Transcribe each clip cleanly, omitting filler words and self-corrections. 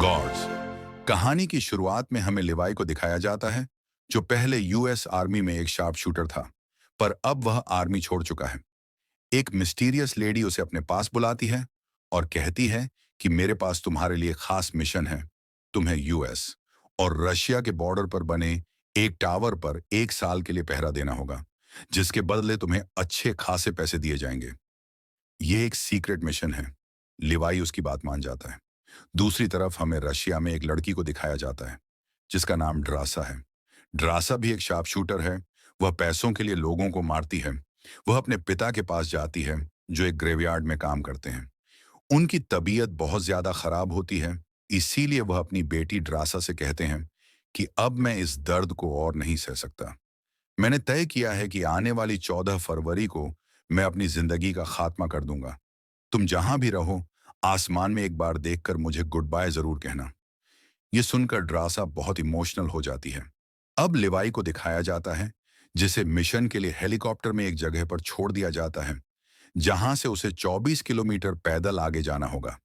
God's. कहानी की शुरुआत में हमें लिवाई को दिखाया जाता है, जो पहले यूएस आर्मी में एक शार्प शूटर था, पर अब वह आर्मी छोड़ चुका है। एक मिस्टीरियस लेडी उसे अपने पास बुलाती है और कहती है कि मेरे पास तुम्हारे लिए खास मिशन है। तुम्हें यूएस और रशिया के बॉर्डर पर बने एक टावर पर 1 साल के लिए पहरा देना होगा, जिसके बदले तुम्हें अच्छे खासे पैसे दिए जाएंगे। ये एक सीक्रेट मिशन है। लिवाई उसकी बात मान जाता है। दूसरी तरफ हमें रशिया में एक लड़की को दिखाया जाता है, जिसका नाम ड्रासा है। ड्रासा भी एक शार्प शूटर है। वह पैसों के लिए लोगों को मारती है। वह अपने पिता के पास जाती है, जो एक ग्रेवयार्ड में काम करते हैं। उनकी तबीयत बहुत ज्यादा खराब होती है, इसीलिए वह अपनी बेटी ड्रासा से कहते हैं कि अब मैं इस दर्द को और नहीं सह सकता। मैंने तय किया है कि आने वाली 14 फरवरी को मैं अपनी जिंदगी का खात्मा कर दूंगा। तुम जहां भी रहो, आसमान में एक बार देखकर मुझे गुड बाय जरूर कहना। ये सुनकर ड्रासा बहुत इमोशनल हो जाती है। अब लिवाई को दिखाया जाता है, जिसे मिशन के लिए हेलीकॉप्टर में एक जगह पर छोड़ दिया जाता है, जहां से उसे 24 किलोमीटर पैदल आगे जाना होगा।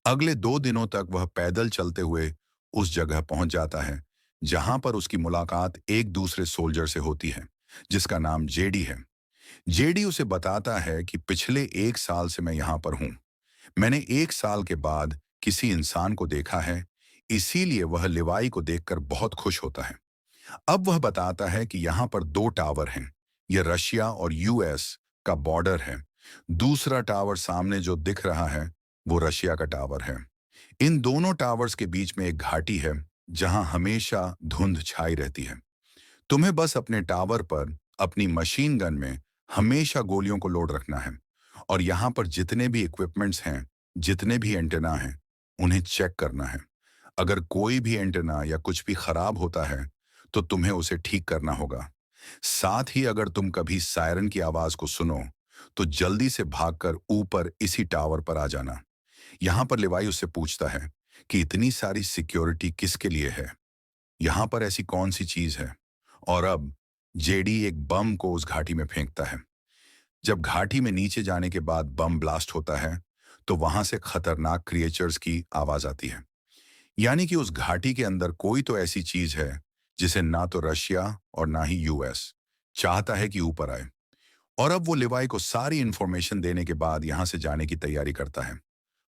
अगले 2 दिनों तक वह पैदल चलते हुए उस जगह पहुंच जाता है, जहां पर उसकी मुलाकात एक दूसरे सोल्जर से होती है, जिसका नाम जेडी है। जेडी उसे बताता है कि पिछले 1 साल से मैं यहां पर हूं। मैंने 1 साल के बाद किसी इंसान को देखा है, इसीलिए वह लिवाई को देखकर बहुत खुश होता है। अब वह बताता है कि यहाँ पर 2 टावर हैं। यह रशिया और यूएस का बॉर्डर है। दूसरा टावर सामने जो दिख रहा है, वो रशिया का टावर है। इन दोनों टावर्स के बीच में एक घाटी है, जहां हमेशा धुंध छाई रहती है। तुम्हें बस अपने टावर पर अपनी मशीन गन में हमेशा गोलियों को लोड रखना है, और यहाँ पर जितने भी इक्विपमेंट्स हैं, जितने भी एंटेना हैं, उन्हें चेक करना है। अगर कोई भी एंटेना या कुछ भी खराब होता है, तो तुम्हें उसे ठीक करना होगा। साथ ही अगर तुम कभी सायरन की आवाज को सुनो, तो जल्दी से भागकर ऊपर इसी टावर पर आ जाना। यहाँ पर लिवाई उससे पूछता है कि इतनी सारी सिक्योरिटी किसके लिए है? यहाँ पर ऐसी कौन सी चीज है? और अब जेडी एक बम को उस घाटी में फेंकता है। जब घाटी में नीचे जाने के बाद बम ब्लास्ट होता है, तो वहां से खतरनाक क्रिएचर्स की आवाज आती है। यानी कि उस घाटी के अंदर कोई तो ऐसी चीज है, जिसे ना तो रशिया और ना ही यूएस चाहता है कि ऊपर आए। और अब वो लिवाई को सारी इंफॉर्मेशन देने के बाद यहां से जाने की तैयारी करता है।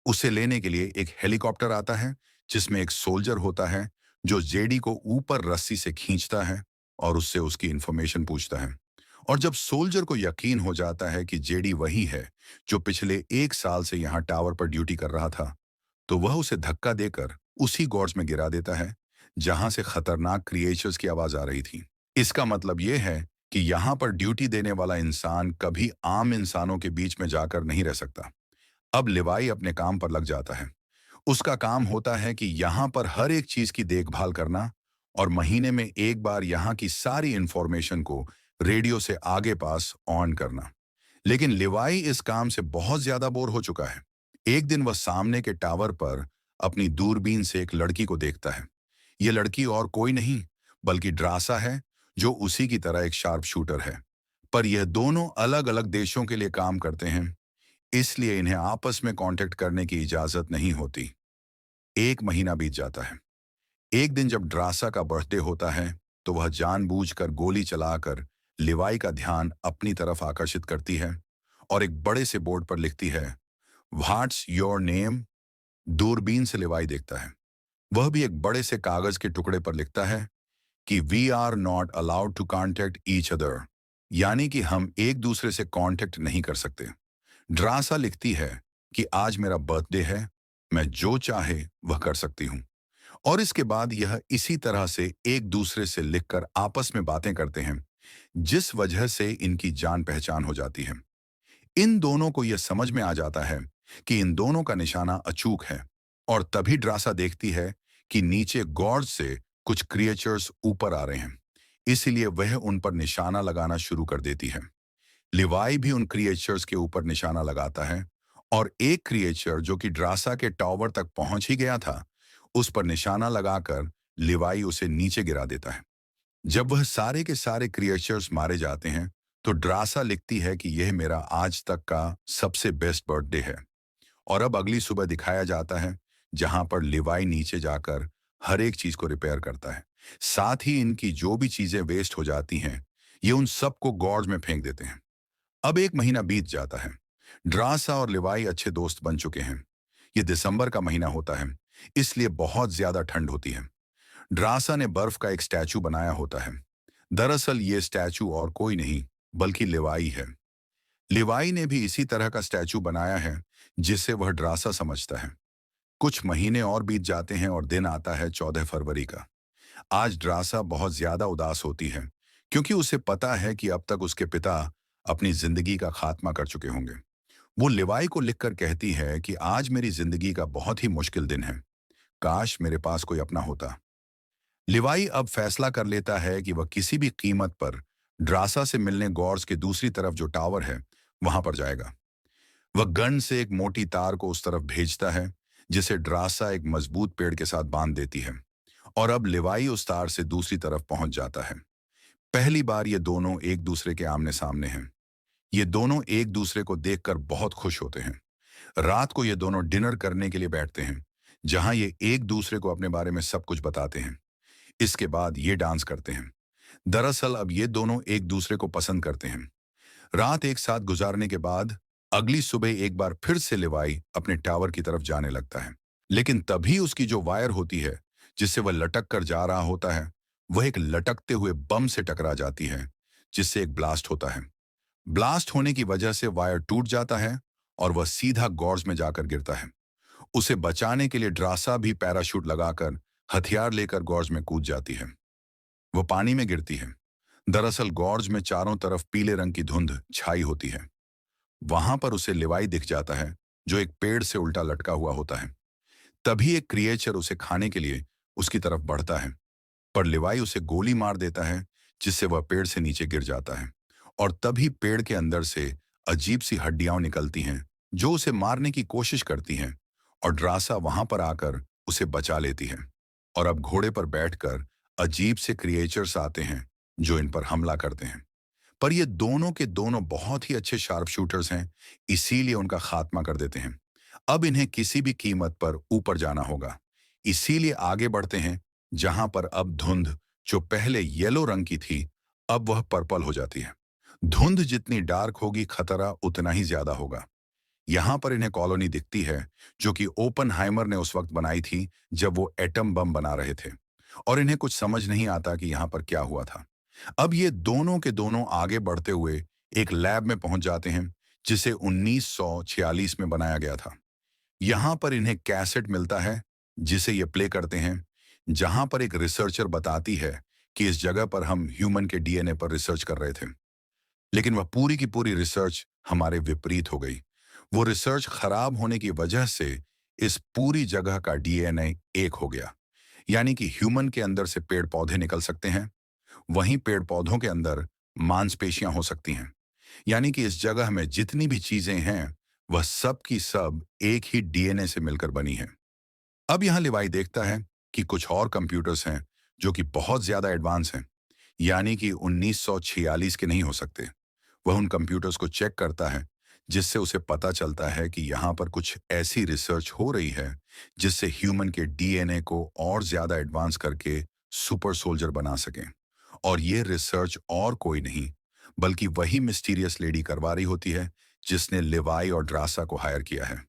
उसे लेने के लिए एक हेलीकॉप्टर आता है, जिसमें एक सोल्जर होता है, जो जेडी को ऊपर रस्सी से खींचता है और उससे उसकी इंफॉर्मेशन पूछता है। और जब सोल्जर को यकीन हो जाता है कि जेडी वही है जो पिछले 1 साल से यहाँ टावर पर ड्यूटी कर रहा था, तो वह उसे धक्का देकर उसी गॉर्ज में गिरा देता है, जहां से खतरनाक क्रिएचर्स की आवाज आ रही थी। इसका मतलब यह है कि यहाँ पर ड्यूटी देने वाला इंसान कभी आम इंसानों के बीच में जाकर नहीं रह सकता। अब लिवाई अपने काम पर लग जाता है। उसका काम होता है कि यहाँ पर हर एक चीज की देखभाल करना और महीने में एक बार यहाँ की सारी इंफॉर्मेशन को रेडियो से आगे पास ऑन करना। लेकिन लिवाई इस काम से बहुत ज्यादा बोर हो चुका है। एक दिन वह सामने के टावर पर अपनी दूरबीन से एक लड़की को देखता है। यह लड़की और कोई नहीं, बल्कि ड्रासा है, जो उसी की तरह एक शार्प शूटर है। पर यह दोनों अलग अलग देशों के लिए काम करते हैं, इसलिए इन्हें आपस में कांटेक्ट करने की इजाजत नहीं होती। 1 महीना बीत जाता है। एक दिन जब ड्रासा का बर्थडे होता है, तो वह जानबूझकर गोली चलाकर लिवाई का ध्यान अपनी तरफ आकर्षित करती है और एक बड़े से बोर्ड पर लिखती है, व्हाट्स योर नेम? दूरबीन से लिवाई देखता है। वह भी एक बड़े से कागज के टुकड़े पर लिखता है कि we are not allowed to contact each other, यानी कि हम एक दूसरे से कांटेक्ट नहीं कर सकते। ड्रासा लिखती है कि आज मेरा बर्थडे है, मैं जो चाहे वह कर सकती हूँ। और इसके बाद यह इसी तरह से एक दूसरे से लिखकर आपस में बातें करते हैं, जिस वजह से इनकी जान पहचान हो जाती है। इन दोनों को यह समझ में आ जाता है कि इन दोनों का निशाना अचूक है, और तभी ड्रासा देखती है कि नीचे गॉर्ज से कुछ क्रिएचर्स ऊपर आ रहे हैं। इसलिए वह उन पर निशाना लगाना शुरू कर देती है। लिवाई भी उन क्रिएचर्स के ऊपर निशाना लगाता है, और एक क्रिएचर जो कि ड्रासा के टावर तक पहुंच ही गया था, उस पर निशाना लगाकर लिवाई उसे नीचे गिरा देता है। जब वह सारे के सारे क्रिएचर्स मारे जाते हैं, तो ड्रासा लिखती है कि यह मेरा आज तक का सबसे बेस्ट बर्थडे है। और अब अगली सुबह दिखाया जाता है, जहां पर लिवाई नीचे जाकर हर एक चीज को रिपेयर करता है। साथ ही इनकी जो भी चीजें वेस्ट हो जाती हैं, ये उन सबको गॉर्ज में फेंक देते हैं। अब एक महीना बीत जाता है। ड्रासा और लिवाई अच्छे दोस्त बन चुके हैं। ये दिसंबर का महीना होता है, इसलिए बहुत ज्यादा ठंड होती है। ड्रासा ने बर्फ का एक स्टैचू बनाया होता है। दरअसल ये स्टैचू और कोई नहीं बल्कि लिवाई है। लिवाई ने भी इसी तरह का स्टैचू बनाया है, जिसे वह ड्रासा समझता है। कुछ महीने और बीत जाते हैं और दिन आता है 14 फरवरी का। आज ड्रासा बहुत ज्यादा उदास होती है, क्योंकि उसे पता है कि अब तक उसके पिता अपनी जिंदगी का खात्मा कर चुके होंगे। वो लिवाई को लिखकर कहती है कि आज मेरी जिंदगी का बहुत ही मुश्किल दिन है। काश मेरे पास कोई अपना होता। लिवाई अब फैसला कर लेता है कि वह किसी भी कीमत पर ड्रासा से मिलने गॉर्स के दूसरी तरफ जो टावर है, वहां पर जाएगा। वह गन से एक मोटी तार को उस तरफ भेजता है, जिसे ड्रासा एक मजबूत पेड़ के साथ बांध देती है। और अब लिवाई उस तार से दूसरी तरफ पहुंच जाता है। पहली बार ये दोनों एक दूसरे के आमने सामने हैं। ये दोनों एक दूसरे को देखकर बहुत खुश होते हैं। रात को ये दोनों डिनर करने के लिए बैठते हैं, जहां ये एक दूसरे को अपने बारे में सब कुछ बताते हैं। इसके बाद ये डांस करते हैं। दरअसल अब ये दोनों एक दूसरे को पसंद करते हैं। रात एक साथ गुजारने के बाद अगली सुबह एक बार फिर से लिवाई अपने टावर की तरफ जाने लगता है। लेकिन तभी उसकी जो वायर होती है, जिससे वह लटक कर जा रहा होता है, वह एक लटकते हुए बम से टकरा जाती है, जिससे एक ब्लास्ट होता है। ब्लास्ट होने की वजह से वायर टूट जाता है और वह सीधा गॉर्ज में जाकर गिरता है। उसे बचाने के लिए ड्रासा भी पैराशूट लगाकर हथियार लेकर गॉर्ज में कूद जाती है। वो पानी में गिरती है। दरअसल गॉर्ज में चारों तरफ पीले रंग की धुंध छाई होती है। वहां पर उसे लिवाई दिख जाता है, जो एक पेड़ से उल्टा लटका हुआ होता है। तभी एक क्रिएचर उसे खाने के लिए उसकी तरफ बढ़ता है, पर लिवाई उसे गोली मार देता है, जिससे वह पेड़ से नीचे गिर जाता है। और तभी पेड़ के अंदर से अजीब सी हड्डियां निकलती हैं, जो उसे मारने की कोशिश करती हैं। और ड्रासा वहां पर आकर उसे बचा लेती है। और अब घोड़े पर बैठकर अजीब से क्रिएचर्स आते हैं, जो इन पर हमला करते हैं। पर ये दोनों के दोनों बहुत ही अच्छे शार्प शूटर्स हैं, इसीलिए उनका खात्मा कर देते हैं। अब इन्हें किसी भी कीमत पर ऊपर जाना होगा, इसीलिए आगे बढ़ते हैं, जहां पर अब धुंध, जो पहले येलो रंग की थी, अब वह पर्पल हो जाती है। धुंध जितनी डार्क होगी, खतरा उतना ही ज्यादा होगा। यहां पर इन्हें कॉलोनी दिखती है, जो कि ओपनहाइमर ने उस वक्त बनाई थी जब वो एटम बम बना रहे थे। और इन्हें कुछ समझ नहीं आता कि यहां पर क्या हुआ था। अब ये दोनों के दोनों आगे बढ़ते हुए एक लैब में पहुंच जाते हैं, जिसे 1946 में बनाया गया था। यहां पर इन्हें कैसेट मिलता है, जिसे ये प्ले करते हैं, जहां पर एक रिसर्चर बताती है कि इस जगह पर हम ह्यूमन के डीएनए पर रिसर्च कर रहे थे। लेकिन वह पूरी की पूरी रिसर्च हमारे विपरीत हो गई। वो रिसर्च खराब होने की वजह से इस पूरी जगह का डीएनए एक हो गया। यानी कि ह्यूमन के अंदर से पेड़ पौधे निकल सकते हैं, वहीं पेड़ पौधों के अंदर मांसपेशियां हो सकती हैं। यानी कि इस जगह में जितनी भी चीजें हैं, वह सब की सब एक ही डीएनए से मिलकर बनी है। अब यहां लिवाई देखता है कि कुछ और कंप्यूटर्स हैं, जो कि बहुत ज्यादा एडवांस हैं, यानी कि 1946 के नहीं हो सकते। वह उन कंप्यूटर्स को चेक करता है, जिससे उसे पता चलता है कि यहाँ पर कुछ ऐसी रिसर्च हो रही है, जिससे ह्यूमन के डीएनए को और ज्यादा एडवांस करके सुपर सोल्जर बना सकें। और ये रिसर्च और कोई नहीं बल्कि वही मिस्टीरियस लेडी करवा रही होती है, जिसने लिवाई और ड्रासा को हायर किया है।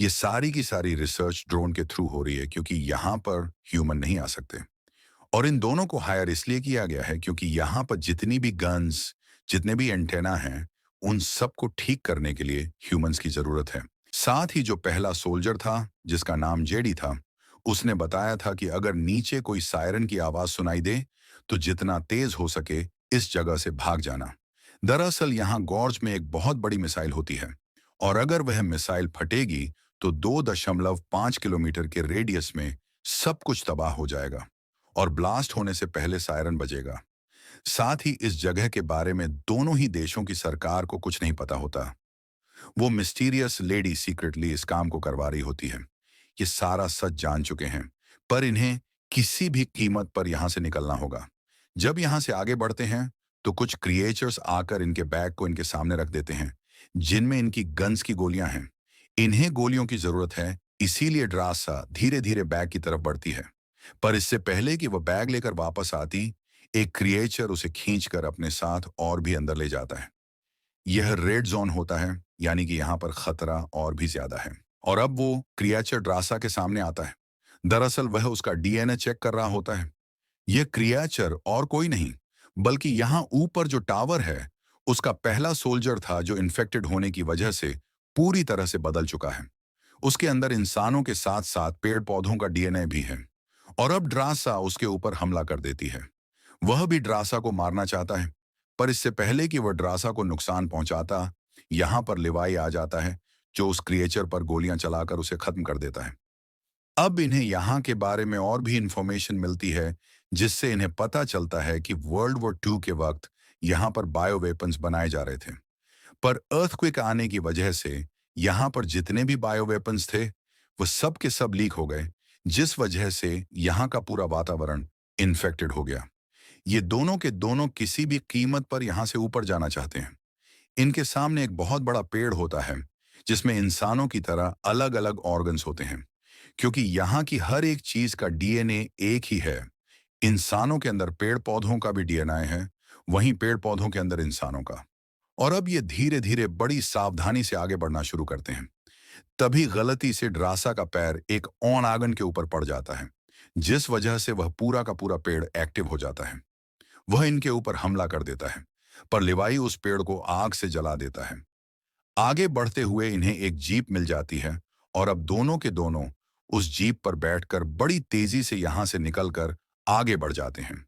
ये सारी की सारी रिसर्च ड्रोन के थ्रू हो रही है, क्योंकि यहाँ पर ह्यूमन नहीं आ सकते। और इन दोनों को हायर इसलिए किया गया है क्योंकि यहाँ पर जितनी भी गन्स, जितने भी एंटेना हैं, उन सबको ठीक करने के लिए ह्यूमंस की जरूरत है। साथ ही जो पहला सोल्जर था, जिसका नाम जेडी था, उसने बताया था कि अगर नीचे कोई सायरन की आवाज सुनाई दे, तो जितना तेज हो सके इस जगह से भाग जाना। दरअसल यहाँ गॉर्ज में एक बहुत बड़ी मिसाइल होती है, और अगर वह मिसाइल फटेगी तो 2.5 किलोमीटर के रेडियस में सब कुछ तबाह हो जाएगा और ब्लास्ट होने से पहले सायरन बजेगा। साथ ही इस जगह के बारे में दोनों ही देशों की सरकार को कुछ नहीं पता होता। वो मिस्टीरियस लेडी सीक्रेटली इस काम को करवा रही होती है। ये सारा सच जान चुके हैं, पर इन्हें किसी भी कीमत पर यहां से निकलना होगा। जब यहां से आगे बढ़ते हैं, तो कुछ क्रिएचर्स आकर इनके बैग को इनके सामने रख देते हैं, जिनमें इनकी गन्स की गोलियां हैं। इन्हें गोलियों की जरूरत है, इसीलिए ड्रासा धीरे धीरे बैग की तरफ बढ़ती है। पर इससे पहले कि वह बैग लेकर वापस आती, एक क्रिएचर उसे खींचकर अपने साथ और भी अंदर ले जाता है। यह रेड जोन होता है, यानी कि यहाँ पर खतरा और भी ज्यादा है। और अब वो क्रिएचर ड्रासा के सामने आता है। दरअसल वह उसका डीएनए चेक कर रहा होता है। यह क्रिएचर और कोई नहीं, बल्कि यहाँ ऊपर जो टावर है, उसका पहला सोल्जर था जो इन्फेक्टेड होने की वजह से पूरी तरह से बदल चुका है। उसके अंदर इंसानों के साथ साथ पेड़ पौधों का डीएनए भी है। और अब ड्रासा उसके ऊपर हमला कर देती है। वह भी ड्रासा को मारना चाहता है, पर इससे पहले कि वह ड्रासा को नुकसान पहुंचाता, यहां पर लिवाई आ जाता है, जो उस क्रिएचर पर गोलियां चलाकर उसे खत्म कर देता है। अब इन्हें यहाँ के बारे में और भी इंफॉर्मेशन मिलती है, जिससे इन्हें पता चलता है कि वर्ल्ड वॉर 2 के वक्त यहाँ पर बायो वेपन्स बनाए जा रहे थे। पर अर्थक्वेक आने की वजह से यहाँ पर जितने भी बायो वेपन्स थे, वो सब के सब लीक हो गए, जिस वजह से यहाँ का पूरा वातावरण इन्फेक्टेड हो गया। ये दोनों के दोनों किसी भी कीमत पर यहाँ से ऊपर जाना चाहते हैं। इनके सामने एक बहुत बड़ा पेड़ होता है, जिसमें इंसानों की तरह अलग अलग ऑर्गन्स होते हैं। क्योंकि यहाँ की हर एक चीज का डीएनए एक ही है। इंसानों के अंदर पेड़ पौधों का भी डीएनए है, वहीं पेड़ पौधों के अंदर इंसानों का। और अब ये धीरे धीरे बड़ी सावधानी से आगे बढ़ना शुरू करते हैं। तभी गलती से ड्रासा का पैर एक ऑन आंगन के ऊपर पड़ जाता है, जिस वजह से वह पूरा का पूरा पेड़ एक्टिव हो जाता है। वह इनके ऊपर हमला कर देता है, पर लिवाई उस पेड़ को आग से जला देता है। आगे बढ़ते हुए इन्हें एक जीप मिल जाती है, और अब दोनों के दोनों उस जीप पर बैठकर बड़ी तेजी से यहां से निकलकर आगे बढ़ जाते हैं।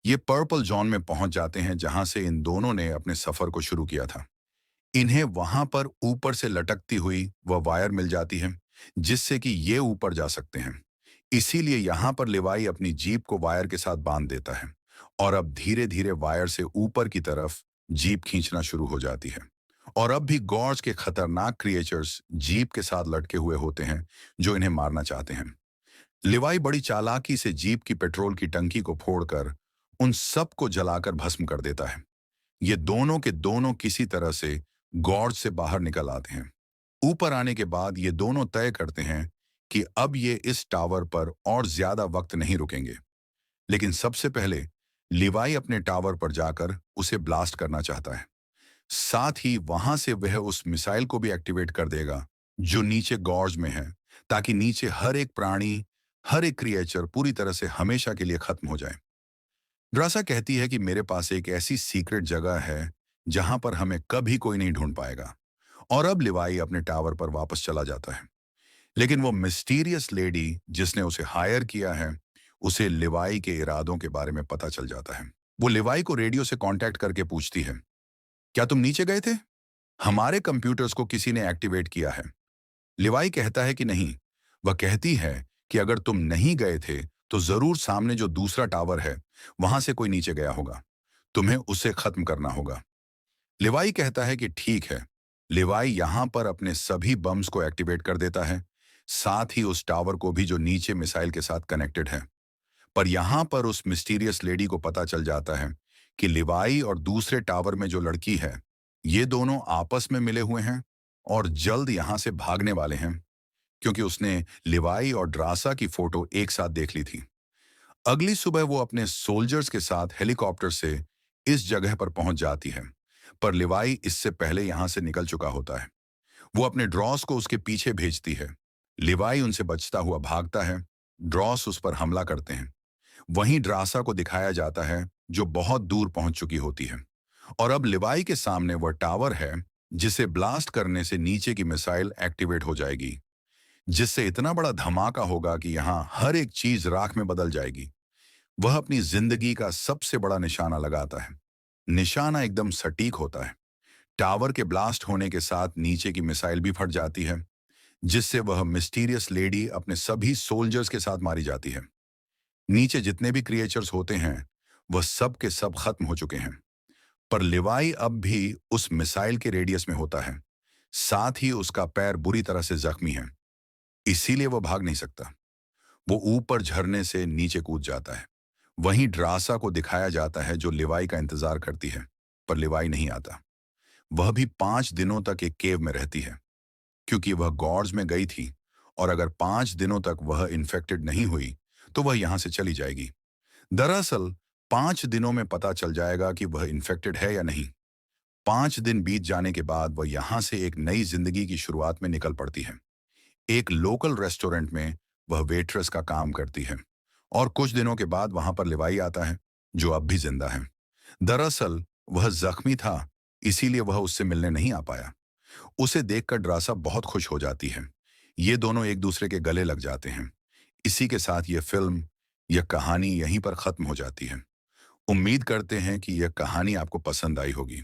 ये पर्पल जॉन में पहुंच जाते हैं, जहां से इन दोनों ने अपने सफर को शुरू किया था। इन्हें वहां पर ऊपर से लटकती हुई वह वायर मिल जाती है, जिससे कि ये ऊपर जा सकते हैं। इसीलिए यहां पर लिवाई अपनी जीप को वायर के साथ बांध देता है, और अब धीरे धीरे वायर से ऊपर की तरफ जीप खींचना शुरू हो जाती है। और अब भी गॉर्ज के खतरनाक क्रिएचर्स जीप के साथ लटके हुए होते हैं, जो इन्हें मारना चाहते हैं। लिवाई बड़ी चालाकी से जीप की पेट्रोल की टंकी को फोड़कर उन सबको जलाकर भस्म कर देता है। ये दोनों के दोनों किसी तरह से गॉर्ज से बाहर निकल आते हैं। ऊपर आने के बाद ये दोनों तय करते हैं कि अब ये इस टावर पर और ज्यादा वक्त नहीं रुकेंगे। लेकिन सबसे पहले लिवाई अपने टावर पर जाकर उसे ब्लास्ट करना चाहता है। साथ ही वहां से वह उस मिसाइल को भी एक्टिवेट कर देगा, जो नीचे गॉर्ज में है, ताकि नीचे हर एक प्राणी, हर एक क्रिएचर पूरी तरह से हमेशा के लिए खत्म हो जाए। ड्रासा कहती है कि मेरे पास एक ऐसी सीक्रेट जगह है जहां पर हमें कभी कोई नहीं ढूंढ पाएगा। और अब लिवाई अपने टावर पर वापस चला जाता है। लेकिन वो मिस्टीरियस लेडी जिसने उसे हायर किया है, उसे लिवाई के इरादों के बारे में पता चल जाता है। वो लिवाई को रेडियो से कांटेक्ट करके पूछती है, क्या तुम नीचे गए थे? हमारे कंप्यूटर्स को किसी ने एक्टिवेट किया है। लिवाई कहता है कि नहीं। वह कहती है कि अगर तुम नहीं गए थे, तो जरूर सामने जो दूसरा टावर है, वहां से कोई नीचे गया होगा। तुम्हें उसे खत्म करना होगा। लिवाई कहता है कि ठीक है। लिवाई यहां पर अपने सभी बम्स को एक्टिवेट कर देता है, साथ ही उस टावर को भी जो नीचे मिसाइल के साथ कनेक्टेड है। पर यहां पर उस मिस्टीरियस लेडी को पता चल जाता है कि लिवाई और दूसरे टावर में जो लड़की है, ये दोनों आपस में मिले हुए हैं और जल्द यहां से भागने वाले हैं, क्योंकि उसने लिवाई और ड्रासा की फोटो एक साथ देख ली थी। अगली सुबह वो अपने सोल्जर्स के साथ हेलीकॉप्टर से इस जगह पर पहुंच जाती है, पर लिवाई इससे पहले यहां से निकल चुका होता है। वो अपने ड्रॉस को उसके पीछे भेजती है। लिवाई उनसे बचता हुआ भागता है। ड्रॉस उस पर हमला करते हैं। वहीं ड्रासा को दिखाया जाता है, जो बहुत दूर पहुंच चुकी होती है। और अब लिवाई के सामने वह टावर है, जिसे ब्लास्ट करने से नीचे की मिसाइल एक्टिवेट हो जाएगी, जिससे इतना बड़ा धमाका होगा कि यहाँ हर एक चीज राख में बदल जाएगी। वह अपनी जिंदगी का सबसे बड़ा निशाना लगाता है। निशाना एकदम सटीक होता है। टावर के ब्लास्ट होने के साथ नीचे की मिसाइल भी फट जाती है, जिससे वह मिस्टीरियस लेडी अपने सभी सोल्जर्स के साथ मारी जाती है। नीचे जितने भी क्रिएचर्स होते हैं, वह सब के सब खत्म हो चुके हैं। पर लिवाई अब भी उस मिसाइल के रेडियस में होता है। साथ ही उसका पैर बुरी तरह से जख्मी है, इसीलिए वह भाग नहीं सकता। वो ऊपर झरने से नीचे कूद जाता है। वहीं ड्रासा को दिखाया जाता है, जो लिवाई का इंतजार करती है, पर लिवाई नहीं आता। वह भी 5 दिनों तक एक केव में रहती है, क्योंकि वह गॉर्ज में गई थी और अगर 5 दिनों तक वह इन्फेक्टेड नहीं हुई तो वह यहां से चली जाएगी। दरअसल 5 दिनों में पता चल जाएगा कि वह इन्फेक्टेड है या नहीं। 5 दिन बीत जाने के बाद वह यहां से एक नई जिंदगी की शुरुआत में निकल पड़ती है। एक लोकल रेस्टोरेंट में वह वेट्रेस का काम करती है और कुछ दिनों के बाद वहां पर लिवाई आता है, जो अब भी जिंदा है। दरअसल वह जख्मी था, इसीलिए वह उससे मिलने नहीं आ पाया। उसे देखकर ड्रासा बहुत खुश हो जाती है। ये दोनों एक दूसरे के गले लग जाते हैं। इसी के साथ यह फिल्म, यह कहानी यहीं पर खत्म हो जाती है। उम्मीद करते हैं कि यह कहानी आपको पसंद आई होगी।